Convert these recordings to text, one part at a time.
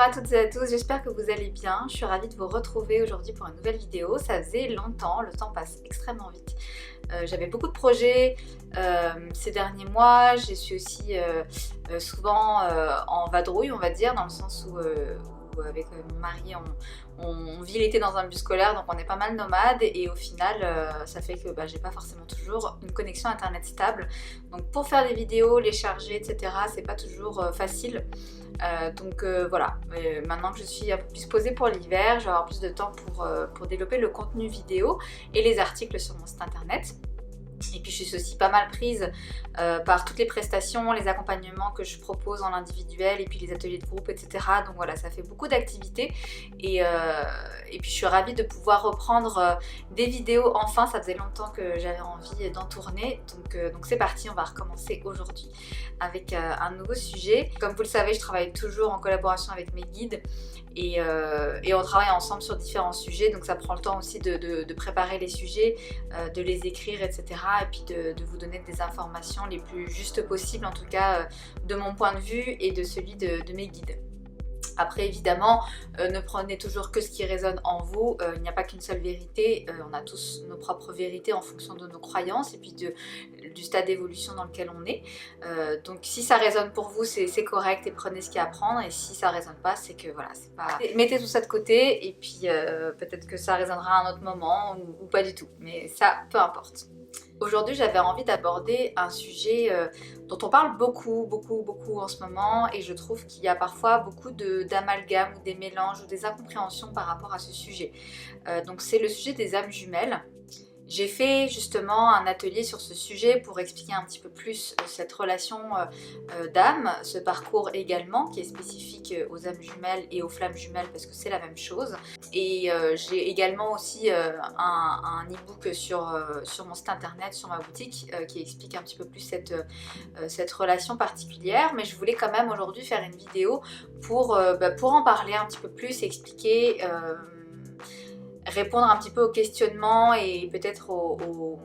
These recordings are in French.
à toutes et à tous, j'espère que vous allez bien. Je suis ravie de vous retrouver aujourd'hui pour une nouvelle vidéo. Ça faisait longtemps, le temps passe extrêmement vite. J'avais beaucoup de projets ces derniers mois. Je suis aussi souvent en vadrouille, on va dire, dans le sens où avec mon mari on vit l'été dans un bus scolaire, donc on est pas mal nomade et au final ça fait que j'ai pas forcément toujours une connexion internet stable. Donc pour faire des vidéos, les charger, etc., c'est pas toujours facile. Donc voilà, maintenant que je suis un peu plus posée pour l'hiver, je vais avoir plus de temps pour développer le contenu vidéo et les articles sur mon site internet. Et puis je suis aussi pas mal prise par toutes les prestations, les accompagnements que je propose en individuel et puis les ateliers de groupe, etc. Donc voilà, ça fait beaucoup d'activités et puis je suis ravie de pouvoir reprendre des vidéos enfin. Ça faisait longtemps que j'avais envie d'en tourner, donc c'est parti, on va recommencer aujourd'hui avec un nouveau sujet. Comme vous le savez, je travaille toujours en collaboration avec mes guides et on travaille ensemble sur différents sujets, donc ça prend le temps aussi de préparer les sujets, de les écrire, etc. et puis de vous donner des informations les plus justes possibles, en tout cas de mon point de vue et de celui de mes guides. Après évidemment, ne prenez toujours que ce qui résonne en vous, il n'y a pas qu'une seule vérité, on a tous nos propres vérités en fonction de nos croyances et puis du stade d'évolution dans lequel on est. Donc si ça résonne pour vous, c'est correct et prenez ce qu'il y a à prendre, et si ça résonne pas, c'est que voilà, c'est pas... Mettez tout ça de côté et puis peut-être que ça résonnera à un autre moment ou pas du tout, mais ça, peu importe. Aujourd'hui, j'avais envie d'aborder un sujet dont on parle beaucoup en ce moment, et je trouve qu'il y a parfois beaucoup d'amalgames ou des mélanges ou des incompréhensions par rapport à ce sujet. Donc c'est le sujet des âmes jumelles. J'ai fait justement un atelier sur ce sujet pour expliquer un petit peu plus cette relation d'âme, ce parcours également qui est spécifique aux âmes jumelles et aux flammes jumelles parce que c'est la même chose. Et j'ai également aussi un e-book sur mon site internet, sur ma boutique, qui explique un petit peu plus cette relation particulière. Mais je voulais quand même aujourd'hui faire une vidéo pour en parler un petit peu plus, expliquer... répondre un petit peu aux questionnements et peut-être aux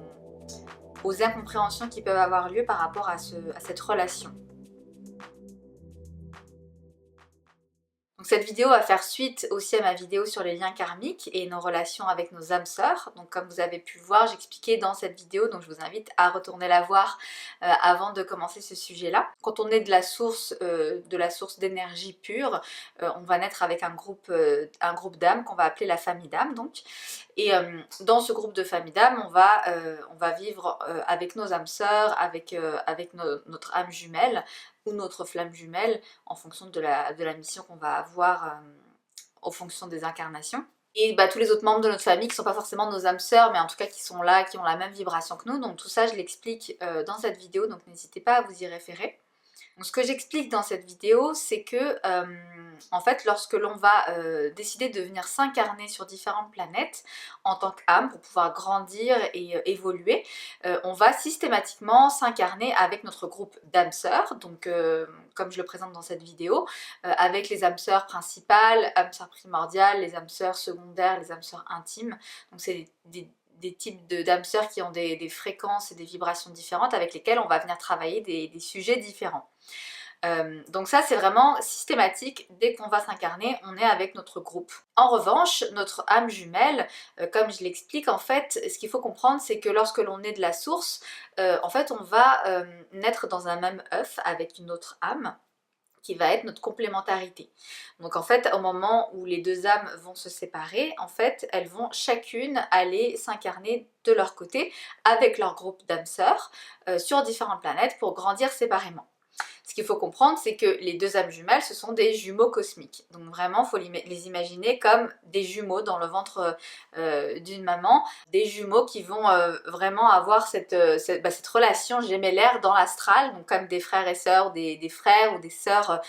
incompréhensions qui peuvent avoir lieu par rapport à cette relation. Donc cette vidéo va faire suite aussi à ma vidéo sur les liens karmiques et nos relations avec nos âmes sœurs. Donc comme vous avez pu le voir, j'expliquais dans cette vidéo, donc je vous invite à retourner la voir avant de commencer ce sujet-là. Quand on est de la source d'énergie pure, on va naître avec un groupe d'âmes qu'on va appeler la famille d'âmes donc. Et dans ce groupe de famille d'âmes, on va vivre avec nos âmes sœurs, avec notre âme jumelle ou notre flamme jumelle en fonction de la mission qu'on va avoir en fonction des incarnations. Et tous les autres membres de notre famille qui ne sont pas forcément nos âmes sœurs, mais en tout cas qui sont là, qui ont la même vibration que nous. Donc tout ça, je l'explique dans cette vidéo, donc n'hésitez pas à vous y référer. Donc, ce que j'explique dans cette vidéo, c'est que en fait, lorsque l'on va décider de venir s'incarner sur différentes planètes en tant qu'âme pour pouvoir grandir et évoluer, on va systématiquement s'incarner avec notre groupe d'âmes sœurs, donc comme je le présente dans cette vidéo, avec les âmes sœurs principales, âmes sœurs primordiales, les âmes sœurs secondaires, les âmes sœurs intimes. Donc c'est des types d'âmes sœurs qui ont des fréquences et des vibrations différentes avec lesquelles on va venir travailler des sujets différents. Donc ça c'est vraiment systématique, dès qu'on va s'incarner, on est avec notre groupe. En revanche, notre âme jumelle, comme je l'explique, en fait, ce qu'il faut comprendre, c'est que lorsque l'on est de la source, en fait on va naître dans un même œuf avec une autre âme, qui va être notre complémentarité. Donc en fait, au moment où les deux âmes vont se séparer, en fait, elles vont chacune aller s'incarner de leur côté avec leur groupe d'âmes sœurs sur différentes planètes pour grandir séparément. Ce qu'il faut comprendre, c'est que les deux âmes jumelles, ce sont des jumeaux cosmiques. Donc vraiment, il faut les imaginer comme des jumeaux dans le ventre d'une maman, des jumeaux qui vont vraiment avoir cette relation gémellaire dans l'astral, donc comme des frères et sœurs, des frères ou des sœurs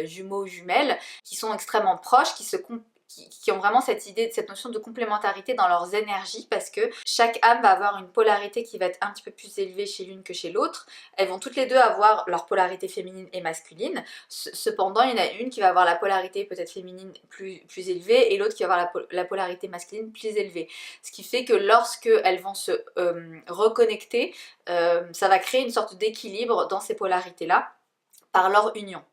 jumeaux ou jumelles, qui sont extrêmement proches, qui ont vraiment cette idée, cette notion de complémentarité dans leurs énergies, parce que chaque âme va avoir une polarité qui va être un petit peu plus élevée chez l'une que chez l'autre. Elles vont toutes les deux avoir leur polarité féminine et masculine. Cependant, il y en a une qui va avoir la polarité peut-être féminine plus élevée et l'autre qui va avoir la polarité masculine plus élevée. Ce qui fait que lorsque elles vont se reconnecter, ça va créer une sorte d'équilibre dans ces polarités-là par leur union.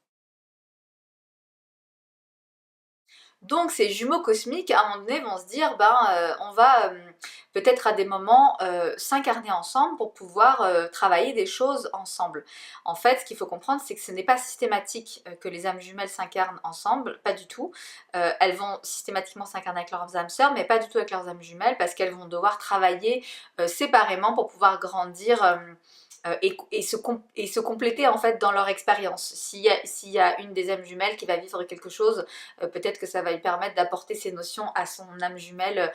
Donc ces jumeaux cosmiques, à un moment donné, vont se dire, on va peut-être à des moments s'incarner ensemble pour pouvoir travailler des choses ensemble. En fait, ce qu'il faut comprendre, c'est que ce n'est pas systématique que les âmes jumelles s'incarnent ensemble, pas du tout. Elles vont systématiquement s'incarner avec leurs âmes sœurs, mais pas du tout avec leurs âmes jumelles, parce qu'elles vont devoir travailler séparément pour pouvoir grandir et se compléter en fait dans leur expérience. S'il y a une des âmes jumelles qui va vivre quelque chose, peut-être que ça va lui permettre d'apporter ces notions à son âme jumelle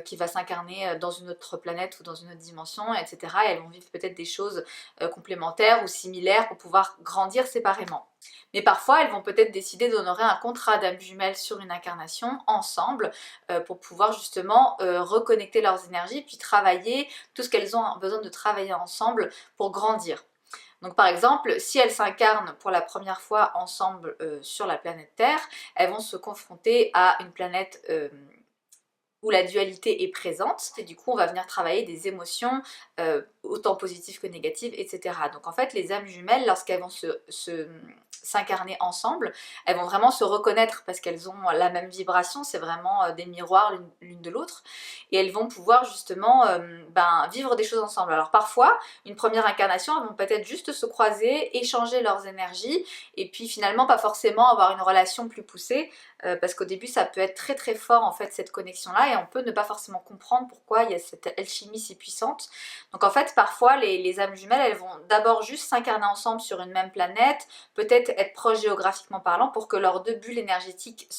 qui va s'incarner dans une autre planète ou dans une autre dimension, etc. Et elles vont vivre peut-être des choses complémentaires ou similaires pour pouvoir grandir séparément. Mais parfois, elles vont peut-être décider d'honorer un contrat d'âme jumelle sur une incarnation ensemble pour pouvoir justement reconnecter leurs énergies puis travailler tout ce qu'elles ont besoin de travailler ensemble pour grandir. Donc par exemple, si elles s'incarnent pour la première fois ensemble sur la planète Terre, elles vont se confronter à une planète où la dualité est présente, et du coup on va venir travailler des émotions autant positives que négatives, etc. Donc en fait les âmes jumelles, lorsqu'elles vont s'incarner ensemble, elles vont vraiment se reconnaître parce qu'elles ont la même vibration, c'est vraiment des miroirs l'une de l'autre, et elles vont pouvoir justement vivre des choses ensemble. Alors parfois, une première incarnation, elles vont peut-être juste se croiser, échanger leurs énergies, et puis finalement pas forcément avoir une relation plus poussée, parce qu'au début ça peut être très très fort en fait cette connexion là, et on peut ne pas forcément comprendre pourquoi il y a cette alchimie si puissante. Donc en fait parfois les âmes jumelles, elles vont d'abord juste s'incarner ensemble sur une même planète, peut-être être proches géographiquement parlant, pour que leurs deux bulles énergétiques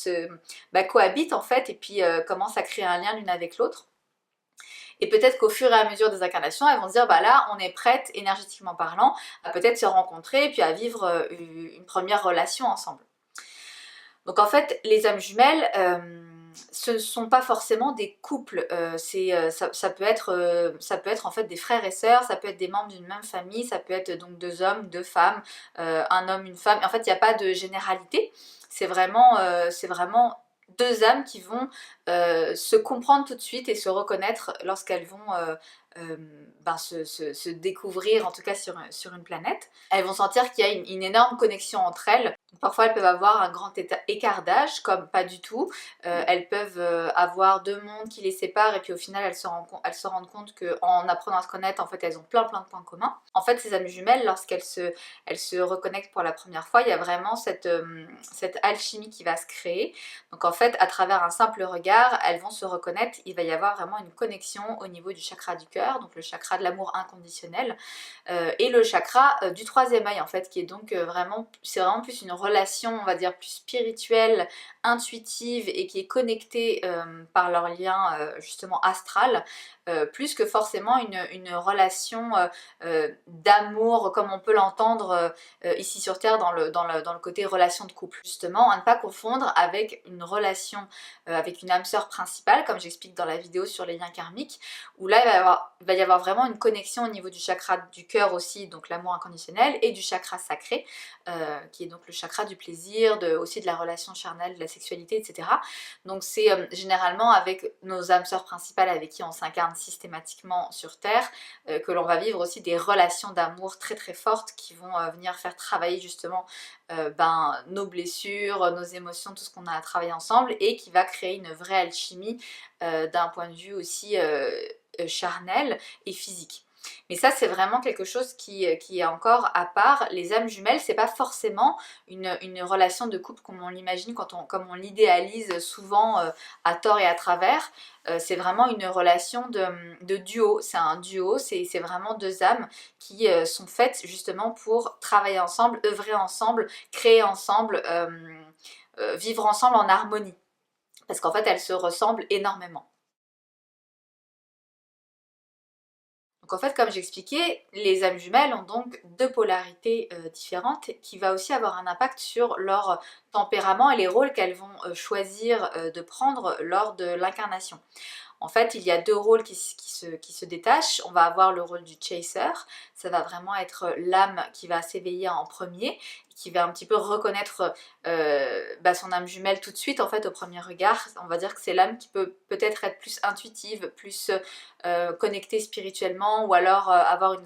cohabitent en fait, et puis commencent à créer un lien l'une avec l'autre. Et peut-être qu'au fur et à mesure des incarnations, elles vont se dire, là, on est prête, énergétiquement parlant, à peut-être se rencontrer, puis à vivre une première relation ensemble. Donc en fait, les âmes jumelles, ce ne sont pas forcément des couples, ça peut être en fait des frères et sœurs, ça peut être des membres d'une même famille, ça peut être donc deux hommes, deux femmes, un homme, une femme. En fait, il n'y a pas de généralité, c'est vraiment deux âmes qui vont se comprendre tout de suite et se reconnaître lorsqu'elles vont se découvrir, en tout cas sur une planète. Elles vont sentir qu'il y a une énorme connexion entre elles. Parfois elles peuvent avoir un grand écart d'âge, comme pas du tout. Elles peuvent avoir deux mondes qui les séparent, et puis au final elles se rendent compte qu'en apprenant à se connaître, en fait elles ont plein de points communs. En fait ces âmes jumelles, lorsqu'elles se reconnectent pour la première fois, il y a vraiment cette alchimie qui va se créer. Donc en fait à travers un simple regard, elles vont se reconnaître, il va y avoir vraiment une connexion au niveau du chakra du cœur, donc le chakra de l'amour inconditionnel, et le chakra du troisième œil en fait, qui est donc c'est vraiment plus une relation, on va dire, plus spirituelle, intuitive, et qui est connectée par leur lien justement astral, plus que forcément une relation d'amour comme on peut l'entendre ici sur Terre dans le côté relation de couple. Justement, à ne pas confondre avec une relation avec une âme sœur principale, comme j'explique dans la vidéo sur les liens karmiques, où là il va y avoir vraiment une connexion au niveau du chakra du cœur aussi, donc l'amour inconditionnel, et du chakra sacré, qui est donc le chakra du plaisir, aussi de la relation charnelle, de la sexualité, etc. Donc c'est généralement avec nos âmes sœurs principales avec qui on s'incarne systématiquement sur Terre que l'on va vivre aussi des relations d'amour très très fortes qui vont venir faire travailler justement nos blessures, nos émotions, tout ce qu'on a à travailler ensemble, et qui va créer une vraie alchimie d'un point de vue aussi charnel et physique. Mais ça c'est vraiment quelque chose qui est encore à part. Les âmes jumelles, c'est pas forcément une relation de couple comme on l'imagine, comme on l'idéalise souvent à tort et à travers. C'est vraiment une relation de duo, c'est un duo, c'est vraiment deux âmes qui sont faites justement pour travailler ensemble, œuvrer ensemble, créer ensemble, vivre ensemble en harmonie, parce qu'en fait elles se ressemblent énormément. Donc en fait, comme j'expliquais, les âmes jumelles ont donc deux polarités différentes, qui va aussi avoir un impact sur leur tempérament et les rôles qu'elles vont choisir de prendre lors de l'incarnation. En fait, il y a deux rôles qui se détachent. On va avoir le rôle du chaser, ça va vraiment être l'âme qui va s'éveiller en premier qui va un petit peu reconnaître son âme jumelle tout de suite en fait au premier regard. On va dire que c'est l'âme qui peut peut-être être plus intuitive, plus connectée spirituellement, ou alors avoir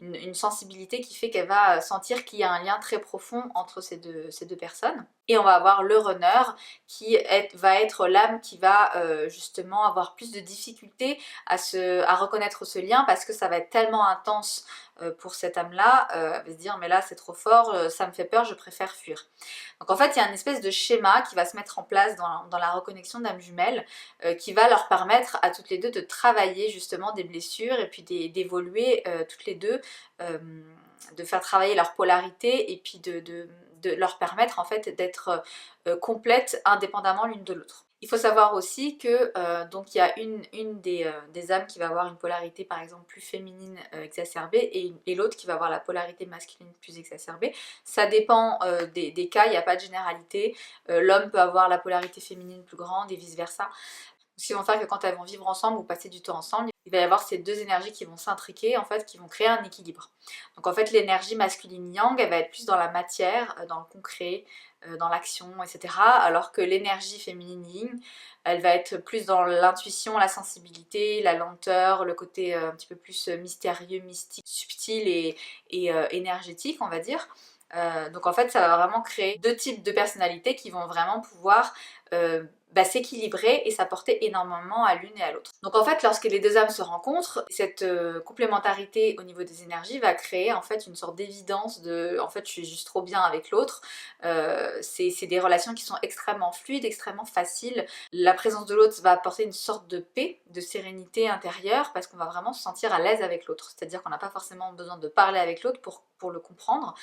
une sensibilité qui fait qu'elle va sentir qu'il y a un lien très profond entre ces deux personnes. Et on va avoir le runner qui va être l'âme qui va justement avoir plus de difficultés à reconnaître ce lien, parce que ça va être tellement intense pour cette âme-là, elle va se dire mais là c'est trop fort, ça me fait peur, je préfère fuir. Donc en fait il y a une espèce de schéma qui va se mettre en place dans la reconnexion d'âmes jumelles, qui va leur permettre à toutes les deux de travailler justement des blessures et puis d'évoluer toutes les deux, de faire travailler leur polarité et puis de leur permettre en fait d'être complètes indépendamment l'une de l'autre. Il faut savoir aussi que donc il y a une des âmes qui va avoir une polarité par exemple plus féminine exacerbée, et l'autre qui va avoir la polarité masculine plus exacerbée. Ça dépend des cas, il n'y a pas de généralité. L'homme peut avoir la polarité féminine plus grande et vice versa. Ce qui vont faire que quand elles vont vivre ensemble ou passer du temps ensemble, il va y avoir ces deux énergies qui vont s'intriquer en fait, qui vont créer un équilibre. Donc en fait l'énergie masculine yang, elle va être plus dans la matière, dans le concret, dans l'action, etc. Alors que l'énergie féminine yin, elle va être plus dans l'intuition, la sensibilité, la lenteur, le côté un petit peu plus mystérieux, mystique, subtil et énergétique, on va dire. Donc en fait ça va vraiment créer deux types de personnalités qui vont vraiment pouvoir s'équilibrer et s'apporter énormément à l'une et à l'autre. Donc en fait lorsque les deux âmes se rencontrent, cette complémentarité au niveau des énergies va créer en fait une sorte d'évidence de en fait je suis juste trop bien avec l'autre. C'est des relations qui sont extrêmement fluides, extrêmement faciles. La présence de l'autre va apporter une sorte de paix, de sérénité intérieure, parce qu'on va vraiment se sentir à l'aise avec l'autre. C'est-à-dire qu'on n'a pas forcément besoin de parler avec l'autre pour le comprendre.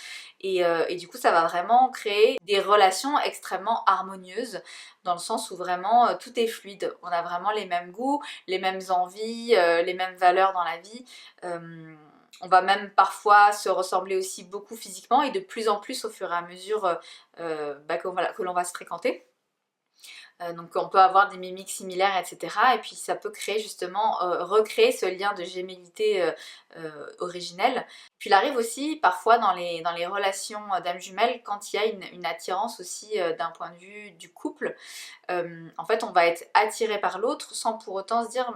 Et du coup ça va vraiment créer des relations extrêmement harmonieuses, dans le sens où vraiment tout est fluide. On a vraiment les mêmes goûts, les mêmes envies, les mêmes valeurs dans la vie. On va même parfois se ressembler aussi beaucoup physiquement, et de plus en plus au fur et à mesure que l'on va se fréquenter. Donc on peut avoir des mimiques similaires, etc. Et puis ça peut créer justement, recréer ce lien de gémellité originel. Puis il arrive aussi parfois dans les relations d'âmes jumelles, quand il y a une attirance aussi d'un point de vue du couple. En fait on va être attiré par l'autre sans pour autant se dire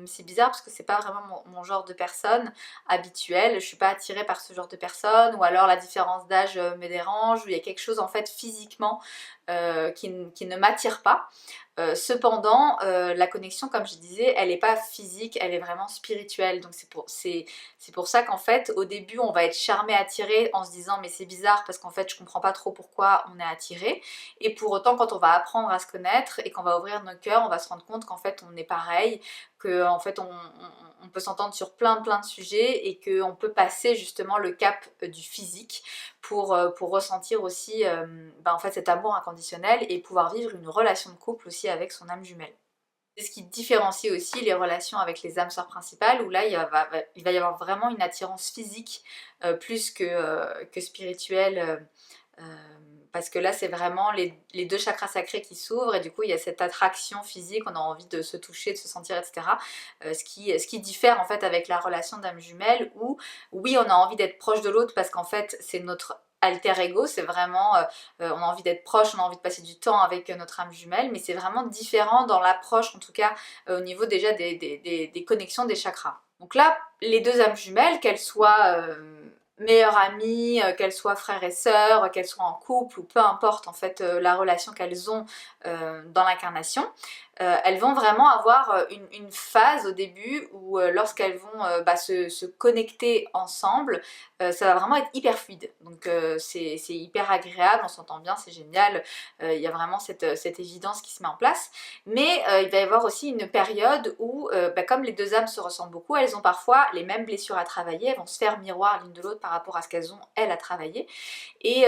c'est bizarre parce que c'est pas vraiment mon genre de personne habituelle, je suis pas attirée par ce genre de personne, ou alors la différence d'âge me dérange, ou il y a quelque chose en fait physiquement qui ne m'attire pas. Cependant, la connexion, comme je disais, elle n'est pas physique, elle est vraiment spirituelle. Donc c'est pour ça qu'en fait, au début, on va être charmé, attiré en se disant mais c'est bizarre parce qu'en fait, je comprends pas trop pourquoi on est attiré. Et pour autant, quand on va apprendre à se connaître et qu'on va ouvrir nos cœurs, on va se rendre compte qu'en fait, on est pareil, qu'en fait, on peut s'entendre sur plein de sujets, et qu'on peut passer justement le cap du physique pour ressentir aussi en fait, cet amour inconditionnel et pouvoir vivre une relation de couple aussi avec son âme jumelle. C'est ce qui différencie aussi les relations avec les âmes sœurs principales, où là il va y avoir vraiment une attirance physique plus que spirituelle, parce que là c'est vraiment les deux chakras sacrés qui s'ouvrent, et du coup il y a cette attraction physique, on a envie de se toucher, de se sentir, etc. Ce qui diffère en fait avec la relation d'âme jumelle, où oui on a envie d'être proche de l'autre parce qu'en fait c'est notre alter ego, c'est vraiment on a envie d'être proche, on a envie de passer du temps avec notre âme jumelle, mais c'est vraiment différent dans l'approche, en tout cas au niveau déjà des connexions des chakras. Donc là les deux âmes jumelles, qu'elles soient meilleures amies, qu'elles soient frères et sœurs, qu'elles soient en couple, ou peu importe en fait la relation qu'elles ont dans l'incarnation, elles vont vraiment avoir une phase au début où lorsqu'elles vont se connecter ensemble, ça va vraiment être hyper fluide. Donc c'est hyper agréable, on s'entend bien, c'est génial, il y a vraiment cette évidence qui se met en place. Mais il va y avoir aussi une période où, comme les deux âmes se ressemblent beaucoup, elles ont parfois les mêmes blessures à travailler, elles vont se faire miroir l'une de l'autre par rapport à ce qu'elles ont elles à travailler. Et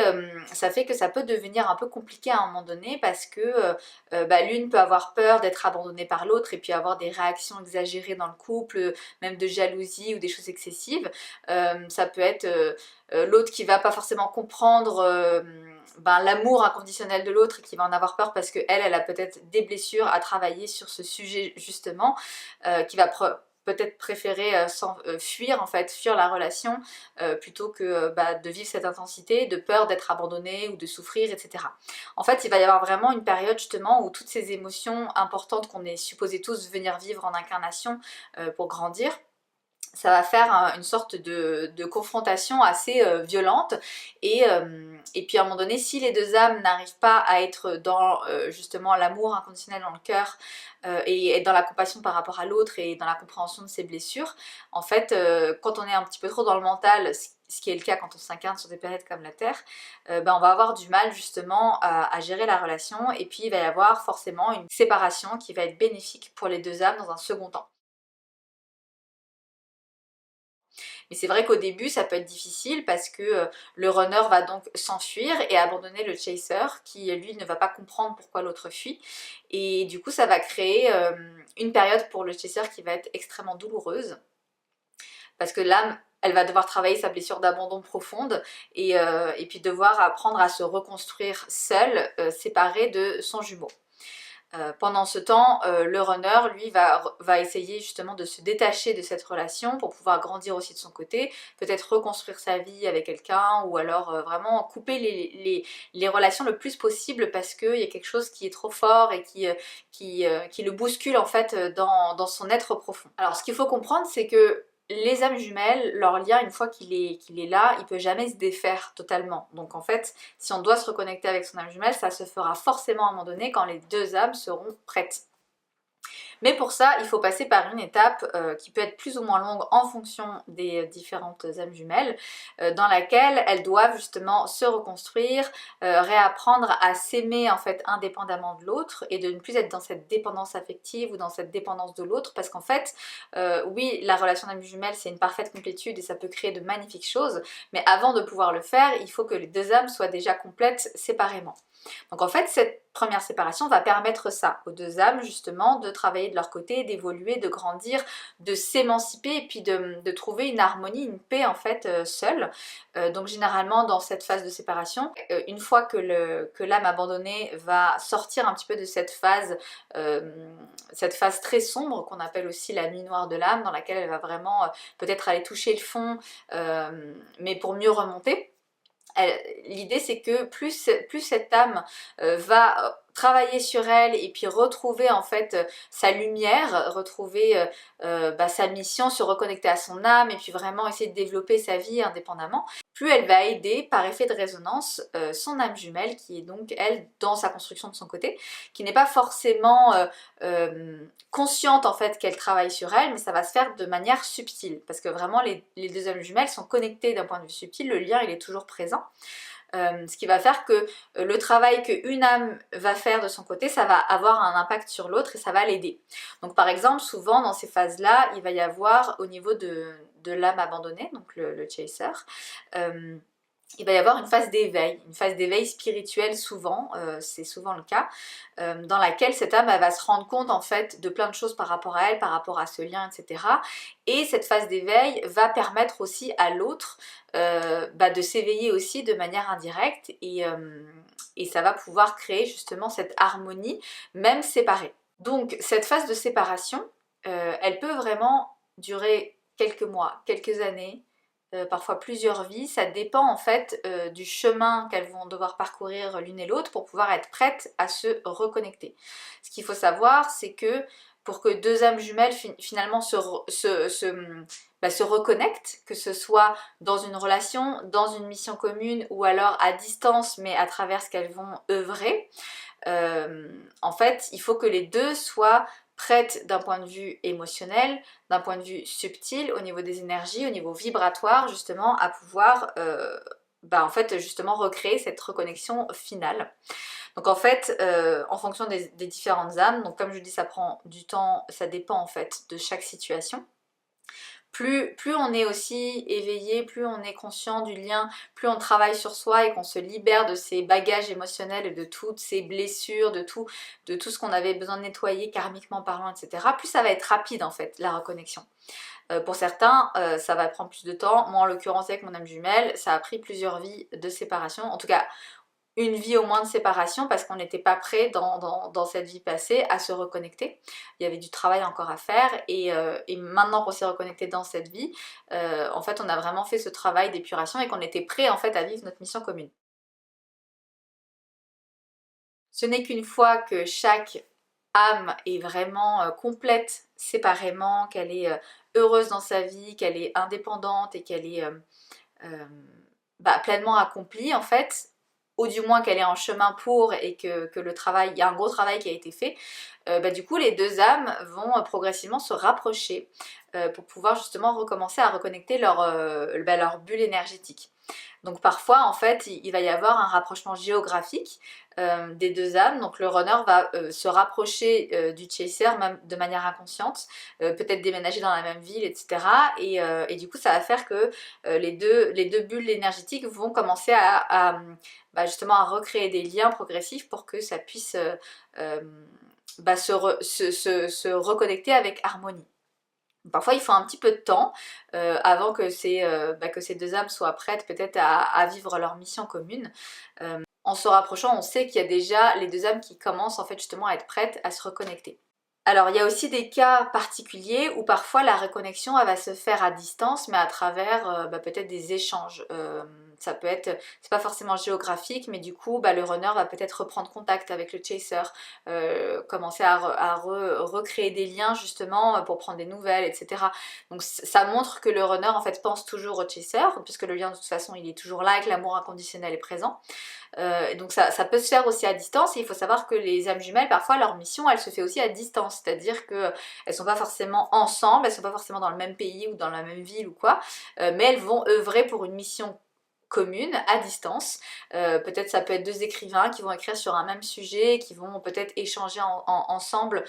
ça fait que ça peut devenir un peu compliqué à un moment donné, parce que l'une peut avoir peur d'être abandonnée par l'autre et puis avoir des réactions exagérées dans le couple, même de jalousie ou des choses excessives. Ça peut être l'autre qui va pas forcément comprendre l'amour inconditionnel de l'autre, et qui va en avoir peur parce qu'elle a peut-être des blessures à travailler sur ce sujet justement, qui va peut-être préférer fuir en fait, fuir la relation plutôt que de vivre cette intensité, de peur d'être abandonné ou de souffrir, etc. En fait, il va y avoir vraiment une période justement où toutes ces émotions importantes qu'on est supposé tous venir vivre en incarnation pour grandir, ça va faire une sorte de confrontation assez violente et puis à un moment donné, si les deux âmes n'arrivent pas à être dans justement l'amour inconditionnel dans le cœur et être dans la compassion par rapport à l'autre et dans la compréhension de ses blessures, en fait quand on est un petit peu trop dans le mental, ce qui est le cas quand on s'incarne sur des planètes comme la Terre, on va avoir du mal justement à gérer la relation et puis il va y avoir forcément une séparation qui va être bénéfique pour les deux âmes dans un second temps. Mais c'est vrai qu'au début, ça peut être difficile parce que le runner va donc s'enfuir et abandonner le chaser qui, lui, ne va pas comprendre pourquoi l'autre fuit. Et du coup, ça va créer une période pour le chaser qui va être extrêmement douloureuse parce que l'âme, elle va devoir travailler sa blessure d'abandon profonde et puis devoir apprendre à se reconstruire seule, séparée de son jumeau. Pendant ce temps, le runner, lui, va essayer justement de se détacher de cette relation pour pouvoir grandir aussi de son côté, peut-être reconstruire sa vie avec quelqu'un ou alors vraiment couper les relations le plus possible parce qu'il y a quelque chose qui est trop fort et qui le bouscule en fait dans son être profond. Alors ce qu'il faut comprendre, c'est que les âmes jumelles, leur lien, une fois qu'il est là, il peut jamais se défaire totalement. Donc en fait, si on doit se reconnecter avec son âme jumelle, ça se fera forcément à un moment donné quand les deux âmes seront prêtes. Mais pour ça, il faut passer par une étape qui peut être plus ou moins longue en fonction des différentes âmes jumelles, dans laquelle elles doivent justement se reconstruire, réapprendre à s'aimer en fait indépendamment de l'autre et de ne plus être dans cette dépendance affective ou dans cette dépendance de l'autre parce qu'en fait, oui, la relation d'âme jumelle c'est une parfaite complétude et ça peut créer de magnifiques choses, mais avant de pouvoir le faire, il faut que les deux âmes soient déjà complètes séparément. Donc en fait, cette première séparation va permettre ça aux deux âmes justement de travailler de leur côté, d'évoluer, de grandir, de s'émanciper et puis de trouver une harmonie, une paix en fait seule. Donc généralement dans cette phase de séparation, une fois que l'âme abandonnée va sortir un petit peu de cette phase très sombre qu'on appelle aussi la nuit noire de l'âme, dans laquelle elle va vraiment peut-être aller toucher le fond, mais pour mieux remonter. L'idée c'est que plus cette âme va travailler sur elle et puis retrouver en fait sa lumière, retrouver sa mission, se reconnecter à son âme et puis vraiment essayer de développer sa vie indépendamment, plus elle va aider par effet de résonance son âme jumelle qui est donc elle dans sa construction de son côté, qui n'est pas forcément consciente en fait qu'elle travaille sur elle, mais ça va se faire de manière subtile parce que vraiment les deux âmes jumelles sont connectées d'un point de vue subtil, le lien il est toujours présent. Ce qui va faire que le travail qu'une âme va faire de son côté, ça va avoir un impact sur l'autre et ça va l'aider. Donc par exemple, souvent dans ces phases-là, il va y avoir au niveau de l'âme abandonnée, donc le chaser, il va y avoir une phase d'éveil spirituel souvent, c'est souvent le cas, dans laquelle cette âme elle va se rendre compte en fait de plein de choses par rapport à elle, par rapport à ce lien, etc. Et cette phase d'éveil va permettre aussi à l'autre de s'éveiller aussi de manière indirecte et ça va pouvoir créer justement cette harmonie, même séparée. Donc cette phase de séparation, elle peut vraiment durer quelques mois, quelques années, parfois plusieurs vies, ça dépend en fait du chemin qu'elles vont devoir parcourir l'une et l'autre pour pouvoir être prêtes à se reconnecter. Ce qu'il faut savoir, c'est que pour que deux âmes jumelles finalement se reconnectent, que ce soit dans une relation, dans une mission commune ou alors à distance mais à travers ce qu'elles vont œuvrer, en fait il faut que les deux soient prête d'un point de vue émotionnel, d'un point de vue subtil, au niveau des énergies, au niveau vibratoire, justement, à pouvoir en fait, justement recréer cette reconnexion finale. Donc en fait, en fonction des différentes âmes, donc comme je dis, ça prend du temps, ça dépend en fait de chaque situation. Plus on est aussi éveillé, plus on est conscient du lien, plus on travaille sur soi et qu'on se libère de ces bagages émotionnels et de toutes ces blessures, de tout ce qu'on avait besoin de nettoyer karmiquement parlant, etc. Plus ça va être rapide en fait, la reconnexion. Pour certains, ça va prendre plus de temps. Moi en l'occurrence avec mon âme jumelle, ça a pris plusieurs vies de séparation. En tout cas, une vie au moins de séparation parce qu'on n'était pas prêt dans cette vie passée à se reconnecter. Il y avait du travail encore à faire et maintenant qu'on s'est reconnecté dans cette vie, en fait on a vraiment fait ce travail d'épuration et qu'on était prêt en fait à vivre notre mission commune. Ce n'est qu'une fois que chaque âme est vraiment complète séparément, qu'elle est heureuse dans sa vie, qu'elle est indépendante et qu'elle est euh, pleinement accomplie en fait, ou du moins qu'elle est en chemin pour et que le travail, il y a un gros travail qui a été fait, du coup les deux âmes vont progressivement se rapprocher pour pouvoir justement recommencer à reconnecter leur bulle énergétique. Donc parfois en fait il va y avoir un rapprochement géographique des deux âmes, donc le runner va se rapprocher du chaser même de manière inconsciente, peut-être déménager dans la même ville, etc. Et du coup ça va faire que les deux bulles énergétiques vont commencer justement à recréer des liens progressifs pour que ça puisse se reconnecter avec harmonie. Parfois il faut un petit peu de temps avant que ces deux âmes soient prêtes peut-être à vivre leur mission commune. En se rapprochant, on sait qu'il y a déjà les deux âmes qui commencent en fait justement à être prêtes à se reconnecter. Alors il y a aussi des cas particuliers où parfois la reconnexion elle va se faire à distance mais à travers peut-être des échanges. Ça peut être, c'est pas forcément géographique mais du coup le runner va peut-être reprendre contact avec le chaser, commencer à recréer des liens justement pour prendre des nouvelles, etc. Donc ça montre que le runner en fait pense toujours au chaser puisque le lien de toute façon il est toujours là et que l'amour inconditionnel est présent. Donc ça peut se faire aussi à distance et il faut savoir que les âmes jumelles parfois leur mission elle se fait aussi à distance, c'est-à-dire qu'elles sont pas forcément ensemble, elles sont pas forcément dans le même pays ou dans la même ville ou quoi, mais elles vont œuvrer pour une mission commune à distance. Peut-être ça peut être deux écrivains qui vont écrire sur un même sujet, qui vont peut-être échanger ensemble,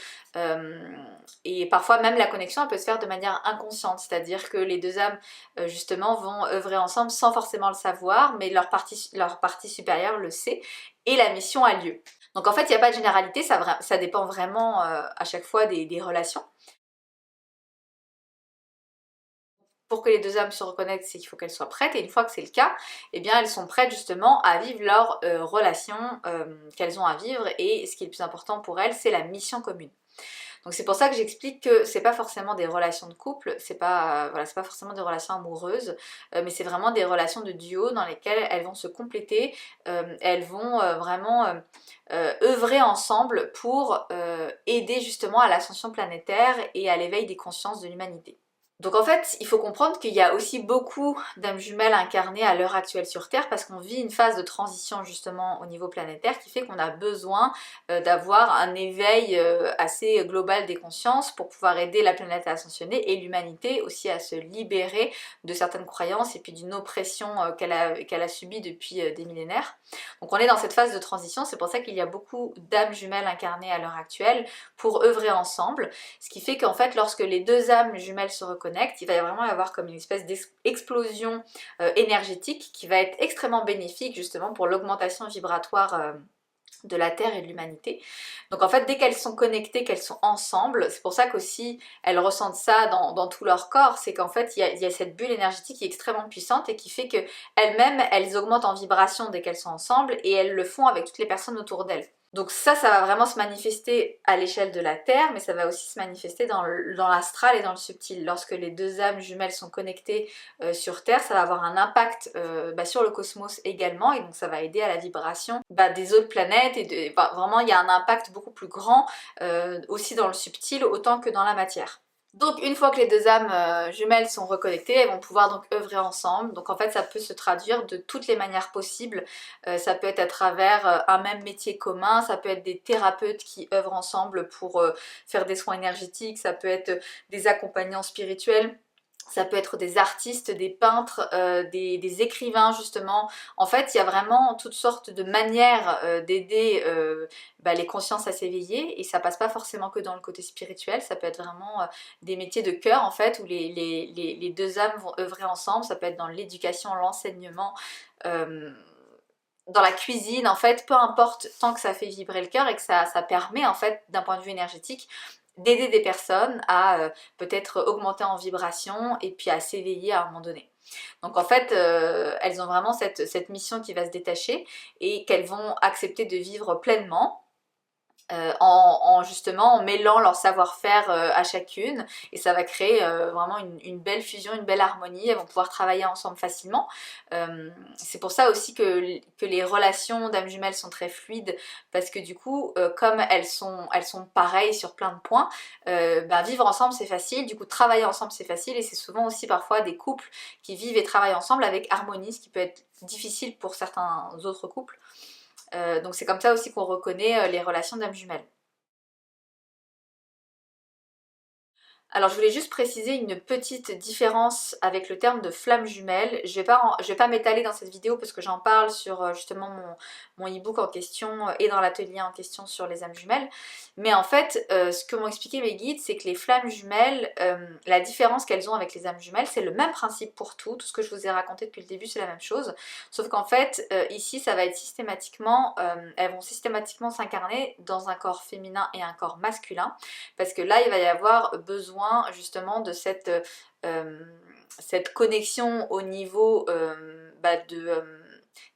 et parfois même la connexion elle peut se faire de manière inconsciente, c'est-à-dire que les deux âmes justement vont œuvrer ensemble sans forcément le savoir, mais leur partie supérieure le sait et la mission a lieu. Donc en fait il n'y a pas de généralité, ça dépend vraiment à chaque fois des relations. Pour que les deux âmes se reconnaissent, c'est qu'il faut qu'elles soient prêtes, et une fois que c'est le cas, eh bien elles sont prêtes justement à vivre leur relation qu'elles ont à vivre, et ce qui est le plus important pour elles, c'est la mission commune. Donc c'est pour ça que j'explique que c'est pas forcément des relations de couple, c'est pas, c'est pas forcément des relations amoureuses, mais c'est vraiment des relations de duo dans lesquelles elles vont se compléter, elles vont vraiment œuvrer ensemble pour aider justement à l'ascension planétaire et à l'éveil des consciences de l'humanité. Donc en fait, il faut comprendre qu'il y a aussi beaucoup d'âmes jumelles incarnées à l'heure actuelle sur Terre parce qu'on vit une phase de transition justement au niveau planétaire qui fait qu'on a besoin d'avoir un éveil assez global des consciences pour pouvoir aider la planète à ascensionner et l'humanité aussi à se libérer de certaines croyances et puis d'une oppression qu'elle a subie depuis des millénaires. Donc on est dans cette phase de transition, c'est pour ça qu'il y a beaucoup d'âmes jumelles incarnées à l'heure actuelle pour œuvrer ensemble, ce qui fait qu'en fait lorsque les deux âmes jumelles se reconnectent, il va vraiment y avoir comme une espèce d'explosion énergétique qui va être extrêmement bénéfique justement pour l'augmentation vibratoire de la Terre et de l'humanité. Donc en fait dès qu'elles sont connectées, qu'elles sont ensemble, c'est pour ça qu'aussi elles ressentent ça dans tout leur corps, c'est qu'en fait il y a cette bulle énergétique qui est extrêmement puissante et qui fait qu'elles-mêmes elles augmentent en vibration dès qu'elles sont ensemble et elles le font avec toutes les personnes autour d'elles. Donc ça va vraiment se manifester à l'échelle de la Terre, mais ça va aussi se manifester dans l'astral et dans le subtil. Lorsque les deux âmes jumelles sont connectées sur Terre, ça va avoir un impact sur le cosmos également, et donc ça va aider à la vibration des autres planètes, et vraiment il y a un impact beaucoup plus grand aussi dans le subtil autant que dans la matière. Donc une fois que les deux âmes jumelles sont reconnectées, elles vont pouvoir donc œuvrer ensemble. Donc en fait ça peut se traduire de toutes les manières possibles. Ça peut être à travers un même métier commun, ça peut être des thérapeutes qui œuvrent ensemble pour faire des soins énergétiques, ça peut être des accompagnants spirituels. Ça peut être des artistes, des peintres, des écrivains justement. En fait, il y a vraiment toutes sortes de manières d'aider les consciences à s'éveiller, et ça passe pas forcément que dans le côté spirituel, ça peut être vraiment des métiers de cœur en fait où les deux âmes vont œuvrer ensemble. Ça peut être dans l'éducation, l'enseignement, dans la cuisine, en fait, peu importe, tant que ça fait vibrer le cœur et que ça permet en fait d'un point de vue énergétique d'aider des personnes à peut-être augmenter en vibration et puis à s'éveiller à un moment donné. Donc en fait, elles ont vraiment cette mission qui va se détacher et qu'elles vont accepter de vivre pleinement. Justement en mêlant leur savoir-faire à chacune, et ça va créer vraiment une belle fusion, une belle harmonie. Elles vont pouvoir travailler ensemble facilement. C'est pour ça aussi que les relations d'âmes jumelles sont très fluides, parce que du coup comme elles sont pareilles sur plein de points, vivre ensemble c'est facile, du coup travailler ensemble c'est facile, et c'est souvent aussi parfois des couples qui vivent et travaillent ensemble avec harmonie, ce qui peut être difficile pour certains autres couples. Donc c'est comme ça aussi qu'on reconnaît les relations d'âmes jumelles. Alors je voulais juste préciser une petite différence avec le terme de flamme jumelle. Je vais pas m'étaler dans cette vidéo parce que j'en parle sur justement mon e-book en question et dans l'atelier en question sur les âmes jumelles. Mais en fait, ce que m'ont expliqué mes guides, c'est que les flammes jumelles, la différence qu'elles ont avec les âmes jumelles, c'est le même principe pour tout ce que je vous ai raconté depuis le début, c'est la même chose. Sauf qu'en fait, ici, ça va être systématiquement, elles vont systématiquement s'incarner dans un corps féminin et un corps masculin. Parce que là, il va y avoir besoin justement de cette connexion au niveau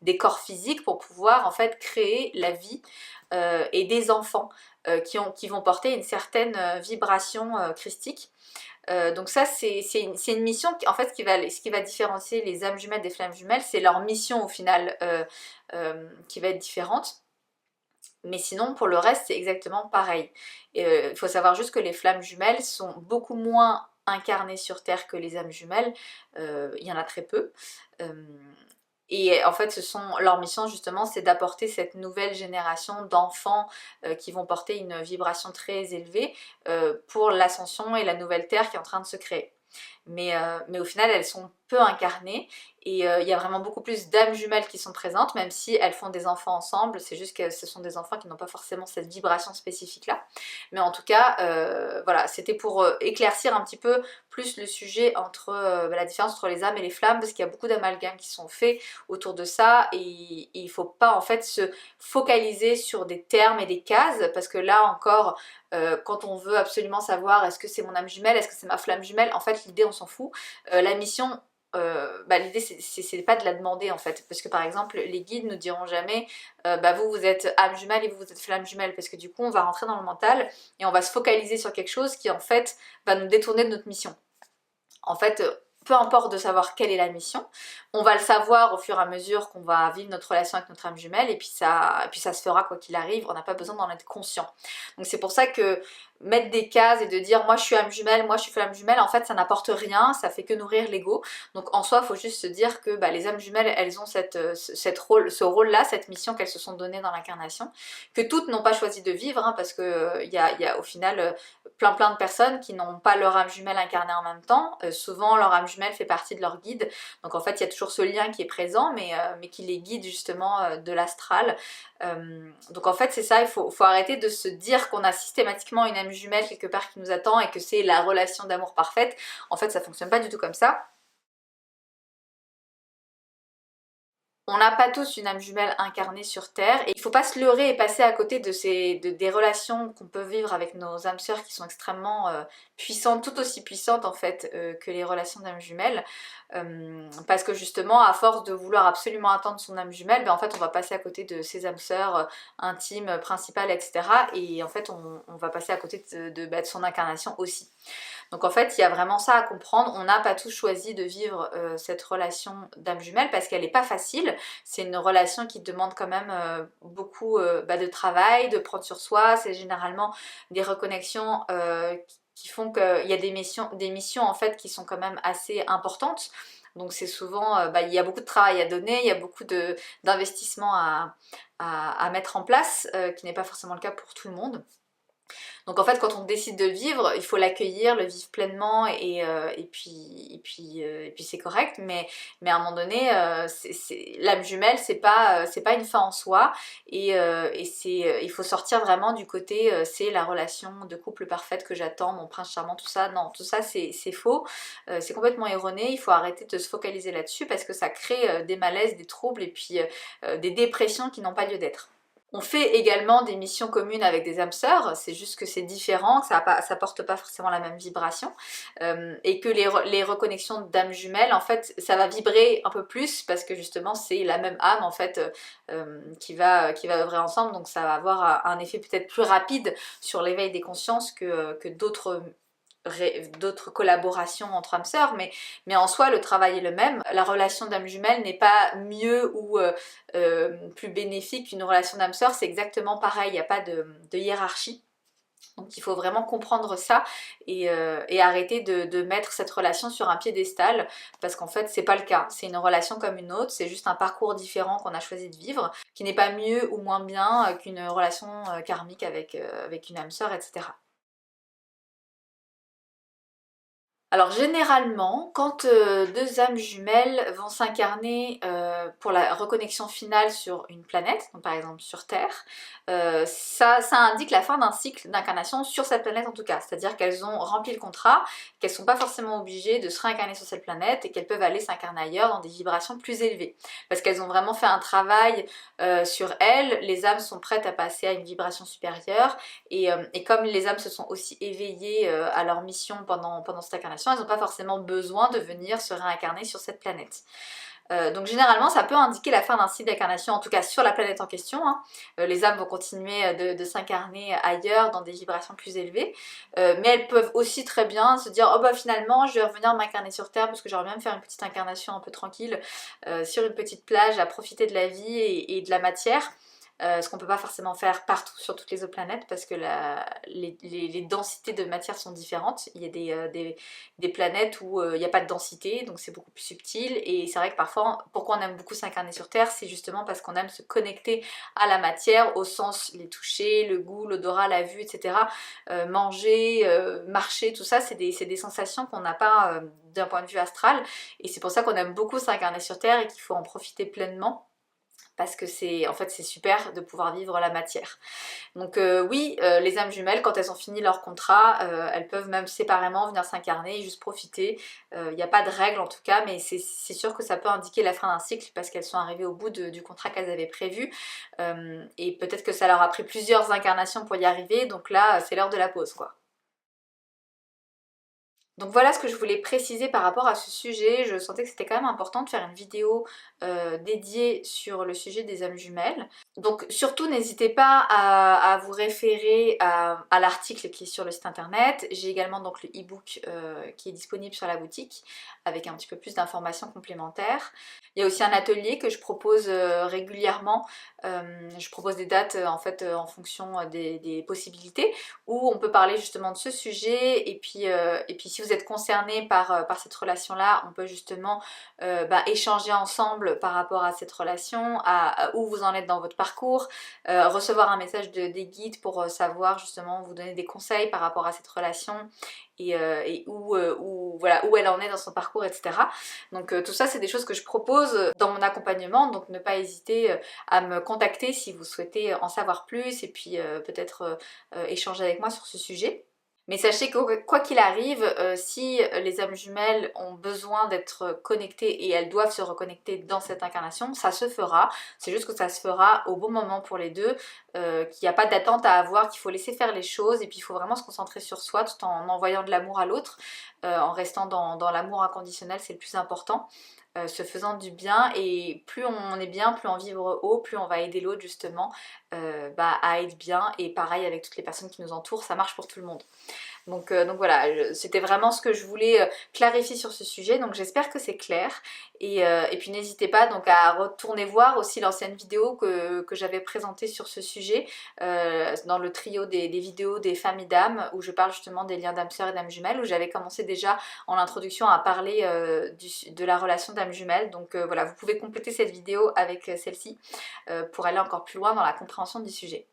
des corps physiques pour pouvoir en fait créer la vie et des enfants qui vont porter une certaine vibration christique. Donc ça c'est une mission qui, en fait, ce qui va différencier les âmes jumelles des flammes jumelles, c'est leur mission au final qui va être différente. Mais sinon, pour le reste, c'est exactement pareil. Il faut savoir juste que les flammes jumelles sont beaucoup moins incarnées sur Terre que les âmes jumelles. Il y en a très peu. Et en fait, leur mission justement, c'est d'apporter cette nouvelle génération d'enfants qui vont porter une vibration très élevée pour l'ascension et la nouvelle Terre qui est en train de se créer. Mais au final, elles sont peu incarnées, et il y a vraiment beaucoup plus d'âmes jumelles qui sont présentes, même si elles font des enfants ensemble. C'est juste que ce sont des enfants qui n'ont pas forcément cette vibration spécifique là. Mais en tout cas, voilà, c'était pour éclaircir un petit peu plus le sujet entre la différence entre les âmes et les flammes, parce qu'il y a beaucoup d'amalgames qui sont faits autour de ça, et il ne faut pas en fait se focaliser sur des termes et des cases, parce que là encore, quand on veut absolument savoir est-ce que c'est mon âme jumelle, est-ce que c'est ma flamme jumelle, en fait l'idée on s'en fout. La mission, l'idée c'est pas de la demander en fait, parce que par exemple les guides nous diront jamais vous êtes âme jumelle et vous êtes flamme jumelle, parce que du coup on va rentrer dans le mental et on va se focaliser sur quelque chose qui en fait va nous détourner de notre mission. En fait, peu importe de savoir quelle est la mission, on va le savoir au fur et à mesure qu'on va vivre notre relation avec notre âme jumelle, et puis ça se fera quoi qu'il arrive, on n'a pas besoin d'en être conscient. Donc c'est pour ça que mettre des cases et de dire moi je suis âme jumelle, moi je suis flamme jumelle, en fait ça n'apporte rien, ça fait que nourrir l'ego. Donc en soi il faut juste se dire que les âmes jumelles, elles ont ce rôle là, cette mission qu'elles se sont données dans l'incarnation, que toutes n'ont pas choisi de vivre, hein, parce que il y a au final plein de personnes qui n'ont pas leur âme jumelle incarnée en même temps. Souvent leur âme jumelle fait partie de leur guide, donc en fait il y a toujours ce lien qui est présent, mais qui les guide justement de l'astral. Donc en fait c'est ça, il faut arrêter de se dire qu'on a systématiquement une âme jumelle quelque part qui nous attend et que c'est la relation d'amour parfaite. En fait ça fonctionne pas du tout comme ça. On n'a pas tous une âme jumelle incarnée sur Terre, et il ne faut pas se leurrer et passer à côté des relations qu'on peut vivre avec nos âmes sœurs qui sont extrêmement puissantes, tout aussi puissantes en fait que les relations d'âmes jumelles, parce que justement à force de vouloir absolument attendre son âme jumelle, en fait on va passer à côté de ses âmes sœurs intimes, principales, etc. Et en fait on va passer à côté de son incarnation aussi. Donc en fait, il y a vraiment ça à comprendre. On n'a pas tous choisi de vivre cette relation d'âme jumelle parce qu'elle n'est pas facile. C'est une relation qui demande quand même beaucoup de travail, de prendre sur soi. C'est généralement des reconnexions qui font qu'il y a des missions en fait qui sont quand même assez importantes. Donc c'est souvent, il y a beaucoup de travail à donner, il y a beaucoup d'investissement à mettre en place, qui n'est pas forcément le cas pour tout le monde. Donc en fait quand on décide de vivre, il faut l'accueillir, le vivre pleinement, et puis c'est correct, mais à un moment donné, l'âme jumelle c'est pas une fin en soi, il faut sortir vraiment du côté c'est la relation de couple parfaite que j'attends, mon prince charmant, tout ça. Non, tout ça c'est faux, c'est complètement erroné. Il faut arrêter de se focaliser là-dessus parce que ça crée des malaises, des troubles et puis des dépressions qui n'ont pas lieu d'être. On fait également des missions communes avec des âmes sœurs, c'est juste que c'est différent, que ça porte pas forcément la même vibration, et que les reconnexions d'âmes jumelles, en fait, ça va vibrer un peu plus parce que justement c'est la même âme en fait qui va œuvrer ensemble, donc ça va avoir un effet peut-être plus rapide sur l'éveil des consciences que d'autres collaborations entre âmes sœurs, mais en soi le travail est le même. La relation d'âme jumelle n'est pas mieux ou plus bénéfique qu'une relation d'âme sœur, c'est exactement pareil, il n'y a pas de hiérarchie. Donc il faut vraiment comprendre ça et arrêter de mettre cette relation sur un piédestal, parce qu'en fait c'est pas le cas, c'est une relation comme une autre, c'est juste un parcours différent qu'on a choisi de vivre, qui n'est pas mieux ou moins bien qu'une relation karmique avec une âme sœur, etc. Alors généralement, quand deux âmes jumelles vont s'incarner pour la reconnexion finale sur une planète, donc par exemple sur Terre, ça indique la fin d'un cycle d'incarnation sur cette planète en tout cas. C'est-à-dire qu'elles ont rempli le contrat, qu'elles ne sont pas forcément obligées de se réincarner sur cette planète et qu'elles peuvent aller s'incarner ailleurs dans des vibrations plus élevées. Parce qu'elles ont vraiment fait un travail sur elles, les âmes sont prêtes à passer à une vibration supérieure et comme les âmes se sont aussi éveillées à leur mission pendant cette incarnation, elles n'ont pas forcément besoin de venir se réincarner sur cette planète. Donc généralement ça peut indiquer la fin d'un cycle d'incarnation, en tout cas sur la planète en question, hein. Les âmes vont continuer de s'incarner ailleurs dans des vibrations plus élevées, mais elles peuvent aussi très bien se dire oh bah finalement je vais revenir m'incarner sur Terre parce que j'aimerais bien me faire une petite incarnation un peu tranquille sur une petite plage à profiter de la vie et de la matière. Ce qu'on ne peut pas forcément faire partout sur toutes les autres planètes parce que les densités de matière sont différentes. Il y a des planètes où il n'y a pas de densité, donc c'est beaucoup plus subtil. Et c'est vrai que parfois, pourquoi on aime beaucoup s'incarner sur Terre, c'est justement parce qu'on aime se connecter à la matière, au sens les toucher, le goût, l'odorat, la vue, etc. Manger, marcher, tout ça, c'est des sensations qu'on n'a pas d'un point de vue astral. Et c'est pour ça qu'on aime beaucoup s'incarner sur Terre et qu'il faut en profiter pleinement, parce que c'est en fait c'est super de pouvoir vivre la matière. Donc oui, les âmes jumelles, quand elles ont fini leur contrat, elles peuvent même séparément venir s'incarner et juste profiter. Il n'y a pas de règle en tout cas, mais c'est sûr que ça peut indiquer la fin d'un cycle parce qu'elles sont arrivées au bout du contrat qu'elles avaient prévu. Et peut-être que ça leur a pris plusieurs incarnations pour y arriver, donc là c'est l'heure de la pause quoi. Donc voilà ce que je voulais préciser par rapport à ce sujet. Je sentais que c'était quand même important de faire une vidéo dédiée sur le sujet des âmes jumelles. Donc surtout n'hésitez pas à vous référer à l'article qui est sur le site internet. J'ai également donc le e-book qui est disponible sur la boutique avec un petit peu plus d'informations complémentaires. Il y a aussi un atelier que je propose régulièrement. Je propose des dates en fait en fonction des possibilités où on peut parler justement de ce sujet et puis si vous êtes concerné par cette relation-là, on peut justement échanger ensemble par rapport à cette relation, à où vous en êtes dans votre parcours, recevoir un message des guides pour savoir justement vous donner des conseils par rapport à cette relation et voilà, où elle en est dans son parcours, etc. Donc tout ça c'est des choses que je propose dans mon accompagnement, donc ne pas hésiter à me contacter si vous souhaitez en savoir plus et puis peut-être échanger avec moi sur ce sujet. Mais sachez que quoi qu'il arrive, si les âmes jumelles ont besoin d'être connectées et elles doivent se reconnecter dans cette incarnation, ça se fera. C'est juste que ça se fera au bon moment pour les deux, qu'il n'y a pas d'attente à avoir, qu'il faut laisser faire les choses et puis il faut vraiment se concentrer sur soi tout en envoyant de l'amour à l'autre, en restant dans l'amour inconditionnel, c'est le plus important. Se faisant du bien et plus on est bien, plus on vibre haut, plus on va aider l'autre justement à être bien et pareil avec toutes les personnes qui nous entourent, ça marche pour tout le monde. Donc voilà, c'était vraiment ce que je voulais clarifier sur ce sujet, donc j'espère que c'est clair et puis n'hésitez pas donc à retourner voir aussi l'ancienne vidéo que j'avais présentée sur ce sujet dans le trio des vidéos des familles d'âmes où je parle justement des liens d'âme sœur et d'âme jumelle, où j'avais commencé déjà en introduction à parler de la relation d'âme jumelle. Donc voilà, vous pouvez compléter cette vidéo avec celle-ci pour aller encore plus loin dans la compréhension du sujet.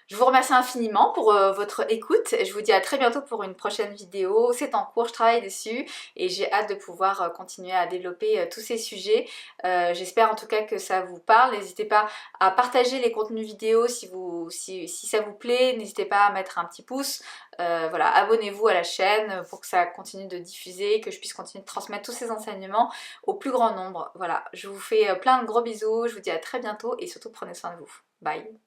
Je vous remercie infiniment pour votre écoute. Je vous dis à très bientôt pour une prochaine vidéo. C'est en cours, je travaille dessus et j'ai hâte de pouvoir continuer à développer tous ces sujets. J'espère en tout cas que ça vous parle. N'hésitez pas à partager les contenus vidéo si ça vous plaît. N'hésitez pas à mettre un petit pouce. Voilà, abonnez-vous à la chaîne pour que ça continue de diffuser, que je puisse continuer de transmettre tous ces enseignements au plus grand nombre. Voilà, je vous fais plein de gros bisous. Je vous dis à très bientôt et surtout prenez soin de vous. Bye!